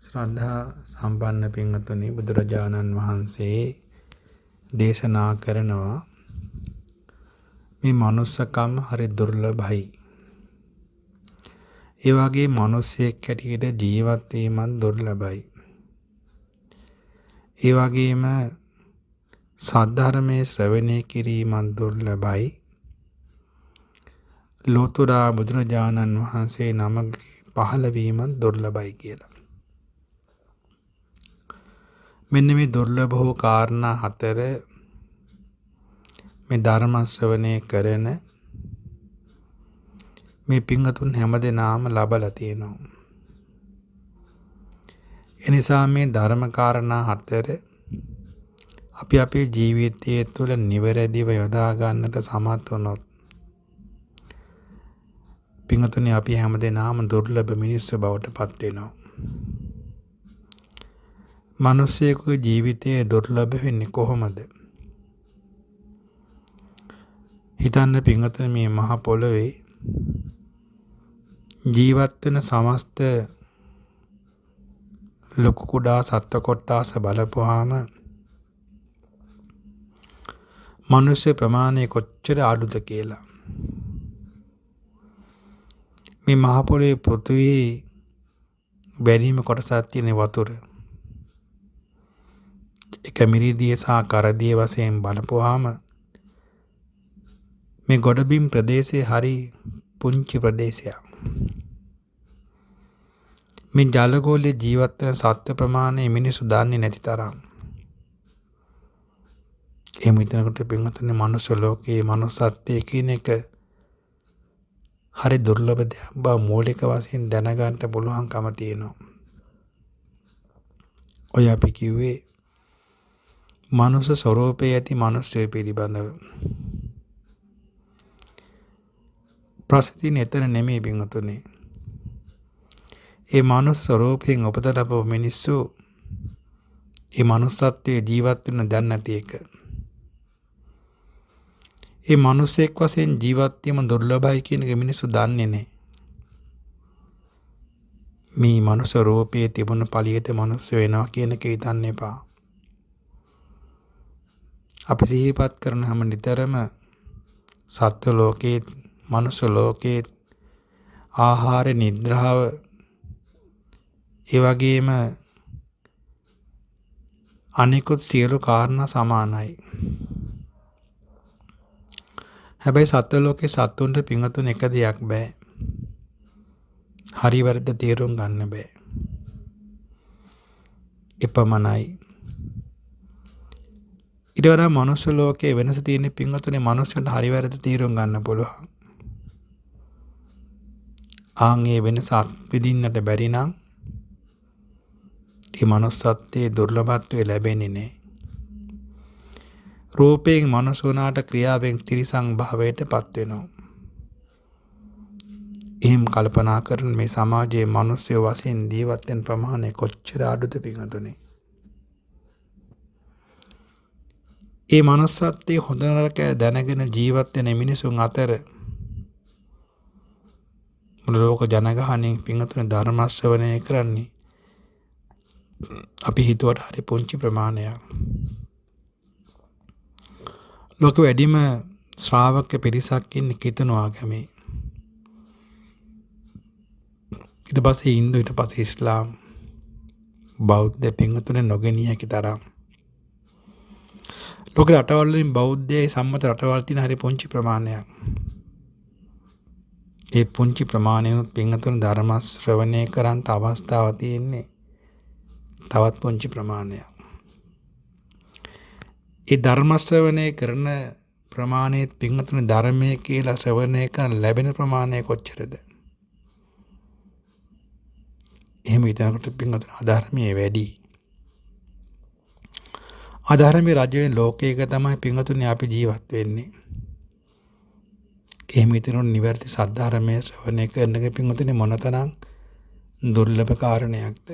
ශ්‍රද්ධා සම්පන්න පින්වතුනි, බුදුරජාණන් වහන්සේ දේශනා කරනවා මේ මනුස්සකම් හරි දුර්ලභයි. ඒ වගේ මිනිසෙක් හැටියට ජීවත් වීමත් දුර්ලභයි. ඒ වගේම සද්ධර්මයේ ශ්‍රවණය කිරීමත් දුර්ලභයි. ලෝතුරා බුදුරජාණන් වහන්සේ නමකගේ පහළ වීමත් දුර්ලභයි කියලා. මෙන්න මේ දුර්ලභ වූ කාරණා හතර මේ ධර්ම ශ්‍රවණය කරන මේ පින්වතුන් හැමදෙනාම ලබලා තියෙනවා. එනිසා මේ ධර්ම කාරණා හතර අපි අපේ ජීවිතයේ තුළ නිවැරදිව යොදා ගන්නට සමත් වුණොත් පින්වතුනි අපි හැමදෙනාම දුර්ලභ මිනිස්සු බවට පත් වෙනවා. මිනිස්සෙකුගේ ජීවිතයේ දුර්ලභ වෙන්නේ කොහොමද? හිතන්න පින්වතුනි, මේ මහ පොළොවේ ජීවත් වෙන සමස්ත ලොකු කුඩා සත්ත්ව කොට්ටාස බලපුවාම මනුෂ්‍ය ප්‍රමාණය කොච්චර අඩුද කියලා. මේ මහ පොළොවේ පෘථිවියේ බැරිම කොටසක් තියෙන වතුර. එක මිරිදිය සහ කරදිය වශයෙන් බලපුවාම මේ ගොඩබිම් ප්‍රදේශයේ හරි පුංචි ප්‍රදේශයක්. මේ ජලගෝලයේ ජීවත් වෙන සත්ත්ව ප්‍රමාණය මිනිස්සු දන්නේ නැති තරම්. එහෙම හිතනකොට පින්වතුනි, මනුෂ්‍ය ලෝකයේ මනුස්සත්වයේ කියන එක හරි දුර්ලභ දෙයක් බව මූලික වශයෙන් දැනගන්න පුළුවන්කම තියෙනවා. ඔය අපි කිව්වේ මනුෂ්‍ය ස්වરૂපයේ ඇති මනුෂ්‍යය පිළිබඳව. ප්‍රශ්නේ එතන නෙමෙයි පින්වතුනි. ඒ මනුෂ්‍ය ස්වરૂපයෙන් උපත ලැබව මිනිස්සු ඒ මනුස්සත්වයේ ජීවත් වෙන දන්නේ නැති එක. ඒ මනුස්සෙක් වශයෙන් ජීවත් වීම දුර්ලභයි කියන එක මිනිස්සු දන්නේ නැහැ. මේ මනුෂ්‍ය රූපයේ තිබුණ පළියට මනුස්සය වෙනවා කියන එක හිතන්න එපා. අපි සිහිපත් කරන හැම නිතරම සත්ව ලෝකයේ, මනුෂ්‍ය ලෝකයේ ආහාර නිද්‍රාව ඒ වගේම අනිකුත් සියලු කාරණා සමානයි. හැබැයි සත්ව ලෝකේ සත්තුන්ට පින්වතුන් එක දෙයක් බෑ. හරි වැරද්ද තේරුම් ගන්න බෑ. එපමණයි. ඊට වඩා මනුෂ්‍ය ලෝකයේ වෙනස තියෙන පින්වතුනේ මනුෂ්‍යන්ට හරි වැරද්ද තේරුම් ගන්න පුළුවන්. ආන්ගේ වෙනස අත්විඳින්නට බැරි නම් මේ මනුස්සත්වයේ දුර්ලභත්වය ලැබෙන්නේ නැහැ. රූපයෙන් මනුස්ස වුණාට ක්‍රියාවෙන් තිරිසන් භාවයට පත් වෙනවා. එහෙම කල්පනා කරන මේ සමාජයේ මිනිස්සු වශයෙන් ජීවත් වෙන ප්‍රමාණය කොච්චර අඩුද පින්වතුනි. ඒ මනුස්සත්වයේ හොඳ නරක දැනගෙන ජීවත් වෙන මිනිසුන් අතර මුළු ලෝක ජනගහනයෙන් පින්වතුනි ධර්ම ශ්‍රවණය කරන්නේ අපි හිතුවට හරි පුංචි ප්‍රමාණයක්. ලෝක වැඩිම ශ්‍රාවක පිරිසක් ඉන්නේ කිතුණු ආගමේ. ඊට පස්සේ හින්දු, ඊට පස්සේ ඉස්ලාම්, බෞද්ධ පින්වතුනි නොගෙනිය හැකි තරම්. ලෝක රටවල් වලින් බෞද්ධයයි සම්මත රටවල් තියෙන හරි පුංචි ප්‍රමාණයක්. ඒ පුංචි ප්‍රමාණයනොත් පින්වතුනි ධර්ම ශ්‍රවණය කරන්න අවස්ථාව තියෙන්නේ තවත් පුංචි ප්‍රමාණයක්. ඒ ධර්ම ශ්‍රවණය කරන ප්‍රමාණය පින්වතුනි ධර්මයේ කියලා ශ්‍රවණය කරන ලැබෙන ප්‍රමාණය කොච්චරද? එහෙම හිතනකොට පින්වතුනි අධර්මයේ වැඩි. අධර්මයේ රජයේ ලෝකයක තමයි පින්වතුනි අපි ජීවත් වෙන්නේ. එහෙම හිතනොත් නිවැරදි සද්ධර්මයේ ශ්‍රවණය කරන එක පින්වතුනි මොනතරම් දුර්ලභ කාරණයක්ද?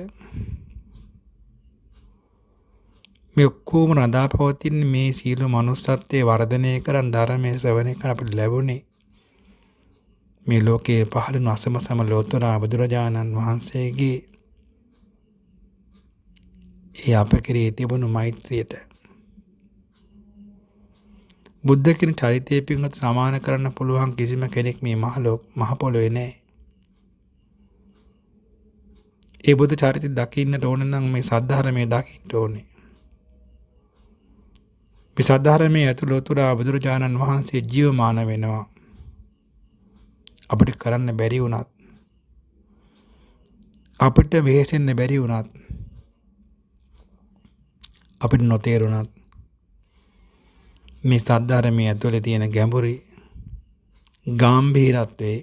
මේ ඔක්කොම රඳා පවතින මේ සීල මනුස්සත්වයේ වර්ධනය කරන් ධර්මයේ ශ්‍රවණය කරන අපිට ලැබුණේ මේ ලෝකයේ පහළ වූ අසම සම ලෝතර බුදුරජාණන් වහන්සේගේ ඒ අප කෙරෙහි තිබුණු මෛත්‍රියට බුද්ධ කියන චරිතය පින්වත් සමාන කරන්න පුළුවන් කිසිම කෙනෙක් මේ මහ පොළොවේ නැහැ. ඒ බුද්ධ චරිතය දකින්නට ඕන නම් මේ සද්ධර්මයේ දකින්න ඕනේ. මේ සද්ධර්මයේ ඇතුළත උතුරා බුදුරජාණන් වහන්සේ ජීවමාන වෙනවා. අපිට කරන්න බැරි වුණත්, අපිට වෙහෙසෙන්න බැරි වුණත්, අපිට නොතේරුණත් මේ සද්ධර්මයේ ඇතුළේ තියෙන ගැඹුරු ගාම්භීරත්වයේ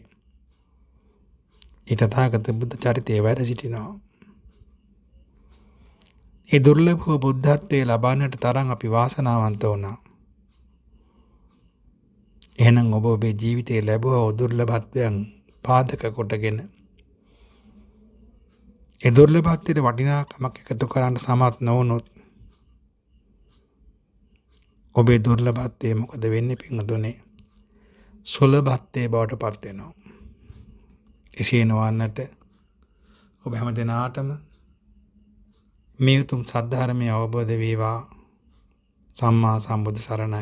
ඒ තථාගත බුද්ධ චරිතය වැඩ සිටිනවා. ඒ දුර්ලභ බුද්ධත්වයේ ලබන්නට තරම් අපි වාසනාවන්ත වුණා. එහෙනම් ඔබ ඔබේ ජීවිතයේ ලැබුවා දුර්ලභත්වයන් පාදක කොටගෙන ඒ දුර්ලභත්වයට වටිනාකමක් එකතු කරන්න සමත් නොවුනොත් ඔබේ දුර්ලභත්වයේ මොකද වෙන්නේ පින්වතුනි? සුලභත්වයේ බවට පත් වෙනවා. එසේ නොවන්නට ඔබ හැම දිනාටම මේ උතුම් සද්ධර්මය අවබෝධ වේවා. සම්මා සම්බුදු සරණයි.